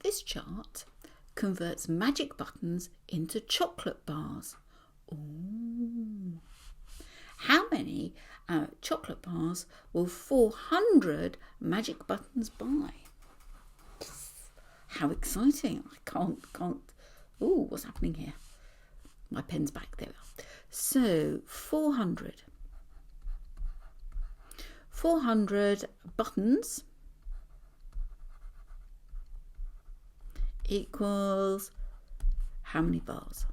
This chart converts magic buttons into chocolate bars. Ooh. How many chocolate bars will 400 magic buttons buy? How exciting. I can't. Ooh, what's happening here? My pen's back. There we are. So 400 buttons equals how many bars?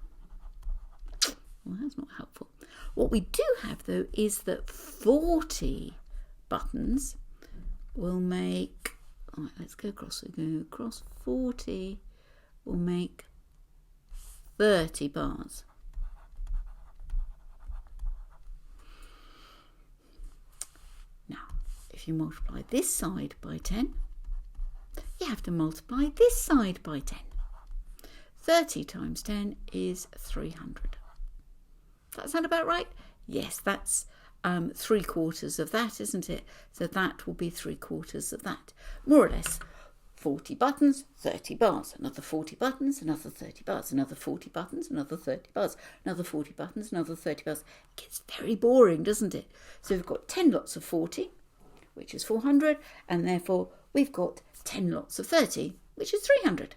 Well, that's not helpful. What we do have, though, is that 40 buttons will make... All right, let's go across. So go across 40 will make 30 bars. Now, if you multiply this side by 10, you have to multiply this side by 10. 30 times 10 is 300. Does that sound about right? Yes, that's 3/4 of that, isn't it? So that will be 3/4 of that. More or less, 40 buttons, 30 bars. Another 40 buttons, another 30 bars. Another 40 buttons, another 30 bars. Another 40 buttons, another 30 bars. It gets very boring, doesn't it? So we've got 10 lots of 40, which is 400, and therefore we've got 10 lots of 30, which is 300.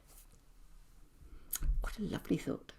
What a lovely thought.